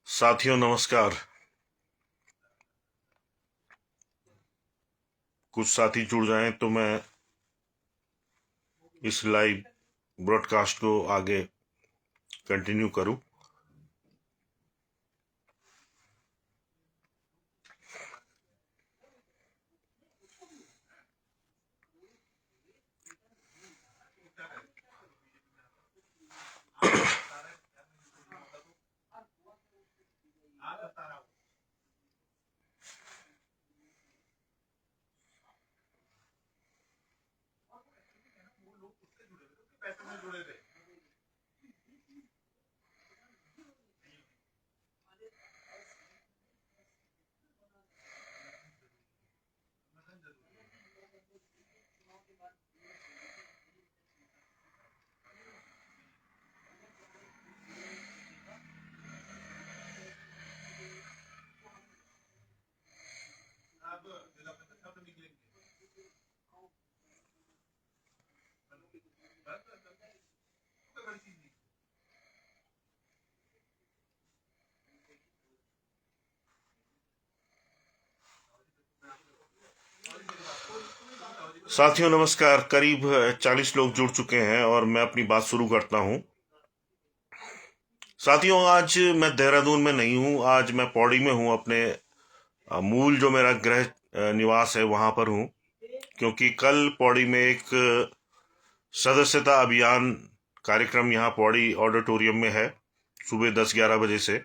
साथियों नमस्कार। कुछ साथी जुड़ जाएं तो मैं इस लाइव ब्रॉडकास्ट को आगे कंटिन्यू करूं। साथियों नमस्कार। करीब 40 लोग जुड़ चुके हैं और मैं अपनी बात शुरू करता हूं। साथियों, आज मैं देहरादून में नहीं हूं, आज मैं पौड़ी में हूं। अपने मूल जो मेरा गृह निवास है वहां पर हूं, क्योंकि कल पौड़ी में एक सदस्यता अभियान कार्यक्रम यहाँ पौड़ी ऑडिटोरियम में है, सुबह 10-11 बजे से।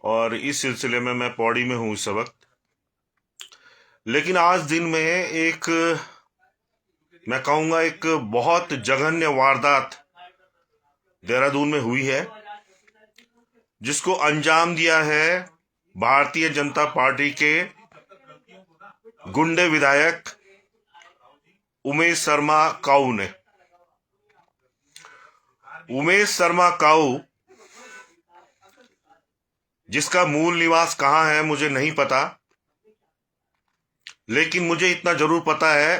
और इस सिलसिले में मैं पौड़ी में हूं इस वक्त। लेकिन आज दिन में एक, मैं कहूंगा, एक बहुत जघन्य वारदात देहरादून में हुई है, जिसको अंजाम दिया है भारतीय जनता पार्टी के गुंडे विधायक उमेश शर्मा काऊ ने। उमेश शर्मा काऊ, जिसका मूल निवास कहां है मुझे नहीं पता, लेकिन मुझे इतना जरूर पता है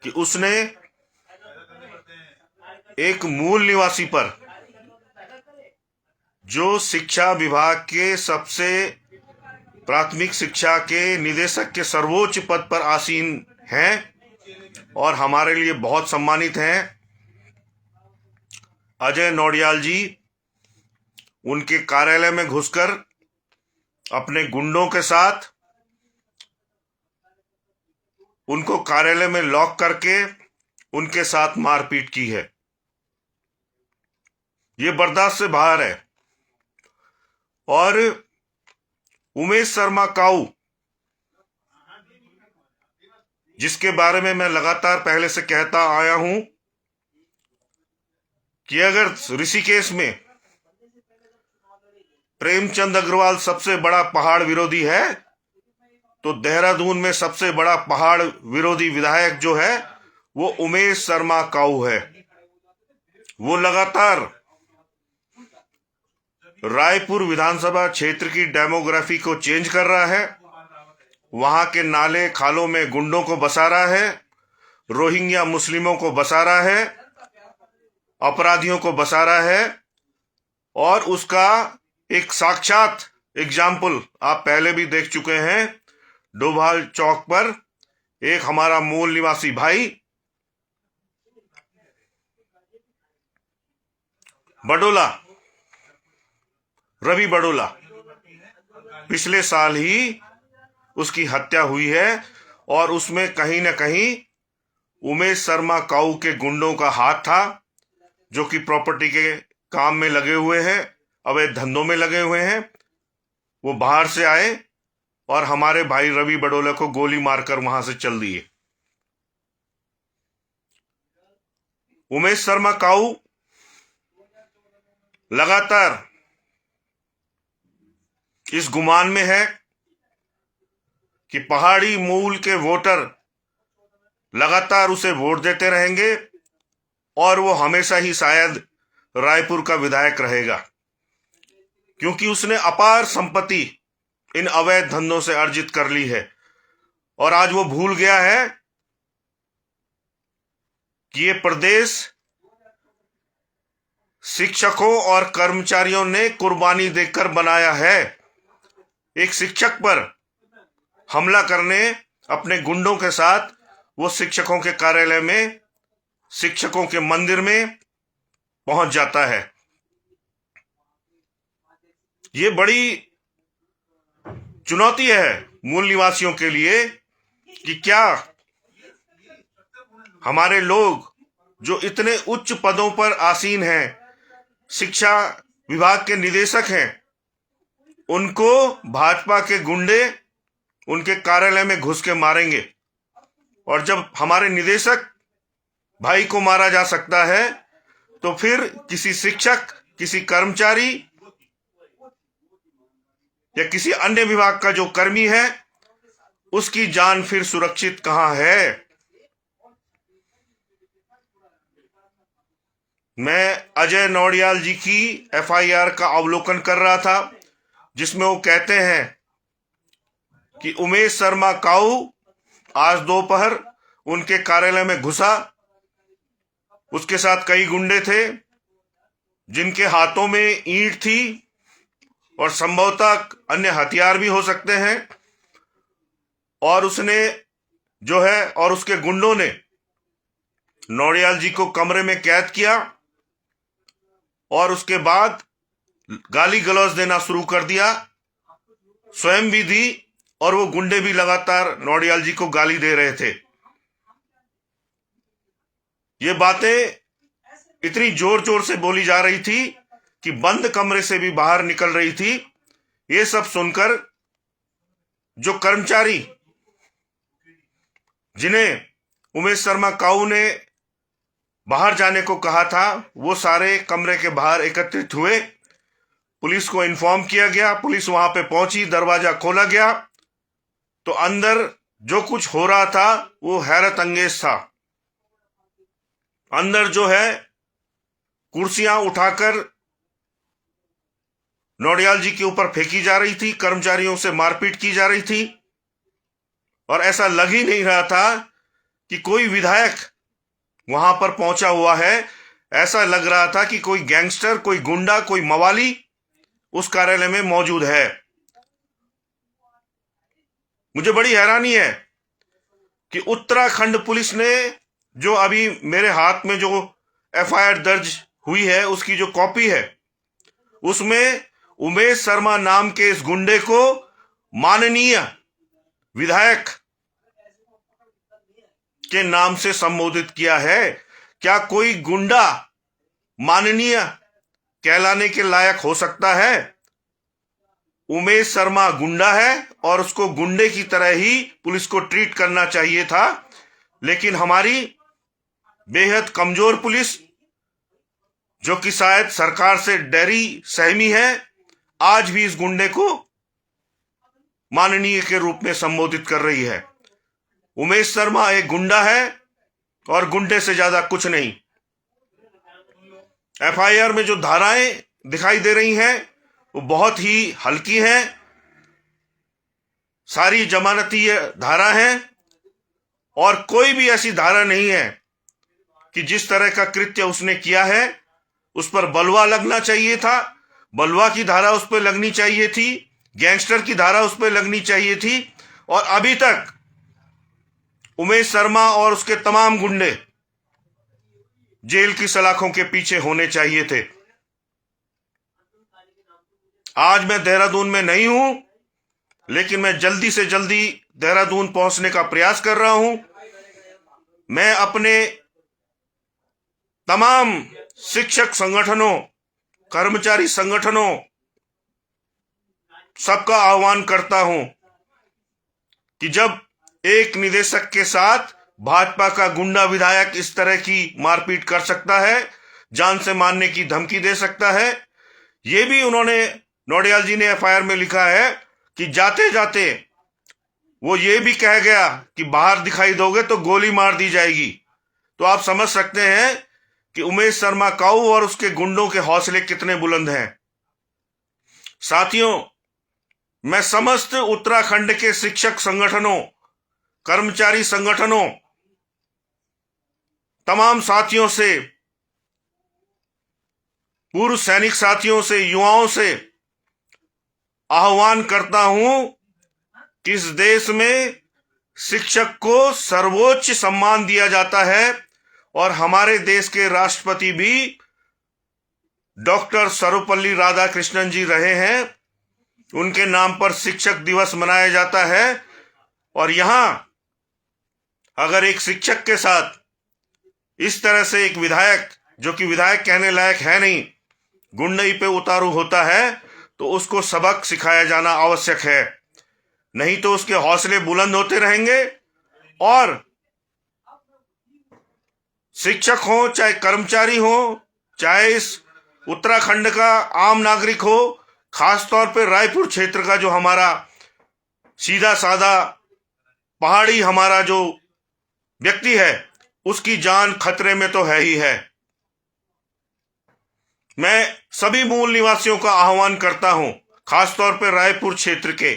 कि उसने एक मूल निवासी पर, जो शिक्षा विभाग के सबसे प्राथमिक शिक्षा के निदेशक के सर्वोच्च पद पर आसीन हैं और हमारे लिए बहुत सम्मानित हैं, अजय नौडियाल जी, उनके कार्यालय में घुसकर अपने गुंडों के साथ उनको कार्यालय में लॉक करके उनके साथ मारपीट की है। ये बर्दाश्त से बाहर है। और उमेश शर्मा काऊ, जिसके बारे में मैं लगातार पहले से कहता आया हूं कि अगर ऋषिकेश में प्रेमचंद अग्रवाल सबसे बड़ा पहाड़ विरोधी है, तो देहरादून में सबसे बड़ा पहाड़ विरोधी विधायक जो है वो उमेश शर्मा काऊ है। वो लगातार रायपुर विधानसभा क्षेत्र की डेमोग्राफी को चेंज कर रहा है, वहां के नाले खालों में गुंडों को बसा रहा है, रोहिंग्या मुस्लिमों को बसा रहा है, अपराधियों को बसा रहा है। और उसका एक साक्षात एग्जाम्पल आप पहले भी देख चुके हैं। डोभाल चौक पर एक हमारा मूल निवासी भाई बडोला, रवि बडोला, पिछले साल ही उसकी हत्या हुई है और उसमें कहीं ना कहीं उमेश शर्मा काऊ के गुंडों का हाथ था, जो कि प्रॉपर्टी के काम में लगे हुए हैं, अवैध धंधों में लगे हुए हैं। वो बाहर से आए और हमारे भाई रवि बडोला को गोली मारकर वहां से चल दिए। उमेश शर्मा काऊ लगातार इस गुमान में है कि पहाड़ी मूल के वोटर लगातार उसे वोट देते रहेंगे और वो हमेशा ही शायद रायपुर का विधायक रहेगा। क्योंकि उसने अपार संपत्ति इन अवैध धंधों से अर्जित कर ली है। और आज वो भूल गया है कि ये प्रदेश शिक्षकों और कर्मचारियों ने कुर्बानी देकर बनाया है। एक शिक्षक पर हमला करने अपने गुंडों के साथ वो शिक्षकों के कार्यालय में, शिक्षकों के मंदिर में पहुंच जाता है। ये बड़ी चुनौती है मूल निवासियों के लिए कि क्या हमारे लोग जो इतने उच्च पदों पर आसीन हैं, शिक्षा विभाग के निदेशक हैं, उनको भाजपा के गुंडे उनके कार्यालय में घुस के मारेंगे। और जब हमारे निदेशक भाई को मारा जा सकता है तो फिर किसी शिक्षक, किसी कर्मचारी या किसी अन्य विभाग का जो कर्मी है उसकी जान फिर सुरक्षित कहां है। मैं अजय नौडियाल जी की एफआईआर का अवलोकन कर रहा था, जिसमें वो कहते हैं कि उमेश शर्मा काऊ आज दोपहर उनके कार्यालय में घुसा। उसके साथ कई गुंडे थे जिनके हाथों में ईंट थी और संभवतः अन्य हथियार भी हो सकते हैं। और उसने जो है और उसके गुंडों ने नौडियाल जी को कमरे में कैद किया और उसके बाद गाली गलौज देना शुरू कर दिया, स्वयं भी दी, और वो गुंडे भी लगातार नौडियाल जी को गाली दे रहे थे। ये बातें इतनी जोर जोर से बोली जा रही थी कि बंद कमरे से भी बाहर निकल रही थी। ये सब सुनकर जो कर्मचारी जिन्हें उमेश शर्मा काऊ ने बाहर जाने को कहा था, वो सारे कमरे के बाहर एकत्रित हुए। पुलिस को इन्फॉर्म किया गया, पुलिस वहां पे पहुंची, दरवाजा खोला गया तो अंदर जो कुछ हो रहा था वो हैरत अंगेज था। अंदर जो है कुर्सियां उठाकर नौडियाल जी के ऊपर फेंकी जा रही थी, कर्मचारियों से मारपीट की जा रही थी। और ऐसा लग ही नहीं रहा था कि कोई विधायक वहां पर पहुंचा हुआ है। ऐसा लग रहा था कि कोई गैंगस्टर, कोई गुंडा, कोई मवाली उस कार्यालय में मौजूद है। मुझे बड़ी हैरानी है कि उत्तराखंड पुलिस ने जो अभी मेरे हाथ में जो एफआईआर दर्ज हुई है उसकी जो कॉपी है, उसमें उमेश शर्मा नाम के इस गुंडे को माननीय विधायक के नाम से संबोधित किया है। क्या कोई गुंडा माननीय कहलाने के लायक हो सकता है? उमेश शर्मा गुंडा है और उसको गुंडे की तरह ही पुलिस को ट्रीट करना चाहिए था। लेकिन हमारी बेहद कमजोर पुलिस, जो कि शायद सरकार से डरी सहमी है, आज भी इस गुंडे को माननीय के रूप में संबोधित कर रही है। उमेश शर्मा एक गुंडा है और गुंडे से ज्यादा कुछ नहीं। एफआईआर में जो धाराएं दिखाई दे रही हैं वो बहुत ही हल्की हैं, सारी जमानती धारा है और कोई भी ऐसी धारा नहीं है कि जिस तरह का कृत्य उसने किया है उस पर बलवा लगना चाहिए था। बलवा की धारा उस पर लगनी चाहिए थी, गैंगस्टर की धारा उस पर लगनी चाहिए थी। और अभी तक उमेश शर्मा और उसके तमाम गुंडे जेल की सलाखों के पीछे होने चाहिए थे। आज मैं देहरादून में नहीं हूं, लेकिन मैं जल्दी से जल्दी देहरादून पहुंचने का प्रयास कर रहा हूं। मैं अपने तमाम शिक्षक संगठनों, कर्मचारी संगठनों, सबका आह्वान करता हूं कि जब एक निदेशक के साथ भाजपा का गुंडा विधायक इस तरह की मारपीट कर सकता है, जान से मारने की धमकी दे सकता है, ये भी उन्होंने नौडियाल जी ने एफआईआर में लिखा है कि जाते जाते वो ये भी कह गया कि बाहर दिखाई दोगे तो गोली मार दी जाएगी। तो आप समझ सकते हैं कि उमेश शर्मा काऊ और उसके गुंडों के हौसले कितने बुलंद हैं। साथियों, मैं समस्त उत्तराखंड के शिक्षक संगठनों, कर्मचारी संगठनों, तमाम साथियों से, पूर्व सैनिक साथियों से, युवाओं से आह्वान करता हूं कि इस देश में शिक्षक को सर्वोच्च सम्मान दिया जाता है और हमारे देश के राष्ट्रपति भी डॉक्टर सर्वपल्ली राधाकृष्णन जी रहे हैं। उनके नाम पर शिक्षक दिवस मनाया जाता है और यहां अगर एक शिक्षक के साथ इस तरह से एक विधायक, जो कि विधायक कहने लायक है नहीं, गुंडई पे उतारू होता है तो उसको सबक सिखाया जाना आवश्यक है, नहीं तो उसके हौसले बुलंद होते रहेंगे और शिक्षक हो, चाहे कर्मचारी हो, चाहे इस उत्तराखंड का आम नागरिक हो, खासतौर पे रायपुर क्षेत्र का जो हमारा सीधा साधा पहाड़ी हमारा जो व्यक्ति है, उसकी जान खतरे में तो है ही है। मैं सभी मूल निवासियों का आह्वान करता हूं, खासतौर पे रायपुर क्षेत्र के,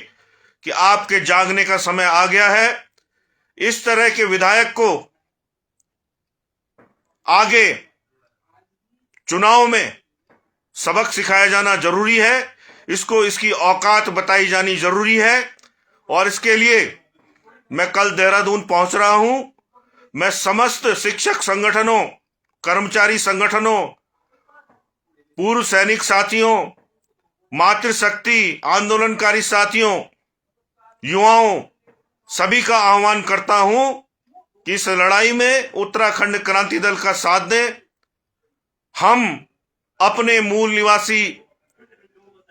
कि आपके जागने का समय आ गया है। इस तरह के विधायक को आगे चुनाव में सबक सिखाया जाना जरूरी है, इसको इसकी औकात बताई जानी जरूरी है और इसके लिए मैं कल देहरादून पहुंच रहा हूं। मैं समस्त शिक्षक संगठनों, कर्मचारी संगठनों, पूर्व सैनिक साथियों, मातृशक्ति आंदोलनकारी साथियों, युवाओं, सभी का आह्वान करता हूं कि इस लड़ाई में उत्तराखंड क्रांति दल का साथ दें। हम अपने मूल निवासी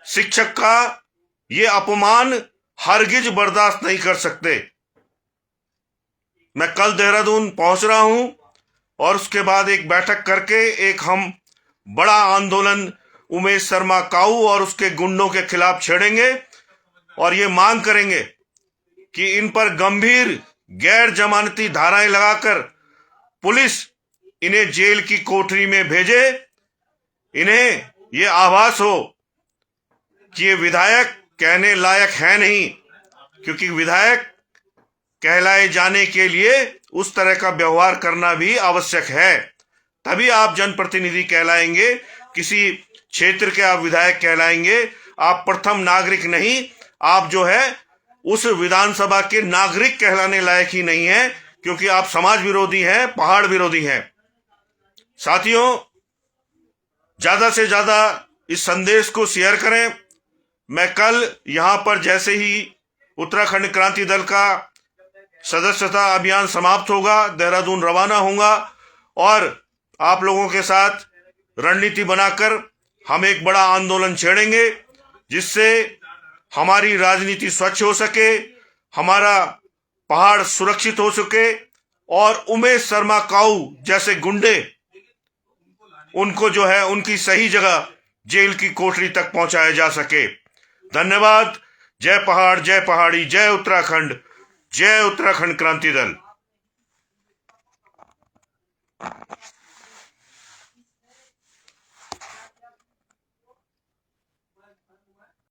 शिक्षक का ये अपमान हरगिज बर्दाश्त नहीं कर सकते। मैं कल देहरादून पहुंच रहा हूं और उसके बाद एक बैठक करके एक हम बड़ा आंदोलन उमेश शर्मा काऊ और उसके गुंडों के खिलाफ छेड़ेंगे और ये मांग करेंगे कि इन पर गंभीर गैर जमानती धाराएं लगाकर पुलिस इन्हें जेल की कोठरी में भेजे। इन्हें ये आभास हो कि ये विधायक कहने लायक है नहीं, क्योंकि विधायक कहलाए जाने के लिए उस तरह का व्यवहार करना भी आवश्यक है, तभी आप जनप्रतिनिधि कहलाएंगे, किसी क्षेत्र के आप विधायक कहलाएंगे। आप प्रथम नागरिक नहीं, आप जो है उस विधानसभा के नागरिक कहलाने लायक ही नहीं है, क्योंकि आप समाज विरोधी हैं, पहाड़ विरोधी हैं। साथियों, ज्यादा से ज्यादा इस संदेश को शेयर करें। मैं कल यहां पर जैसे ही उत्तराखंड क्रांति दल का सदस्यता अभियान समाप्त होगा, देहरादून रवाना होऊंगा और आप लोगों के साथ रणनीति बनाकर हम एक बड़ा आंदोलन छेड़ेंगे, जिससे हमारी राजनीति स्वच्छ हो सके, हमारा पहाड़ सुरक्षित हो सके और उमेश शर्मा काऊ जैसे गुंडे, उनको जो है उनकी सही जगह जेल की कोठरी तक पहुंचाया जा सके। धन्यवाद। जय पहाड़, जय पहाड़ी, जय उत्तराखंड, जय उत्तराखंड क्रांति दल।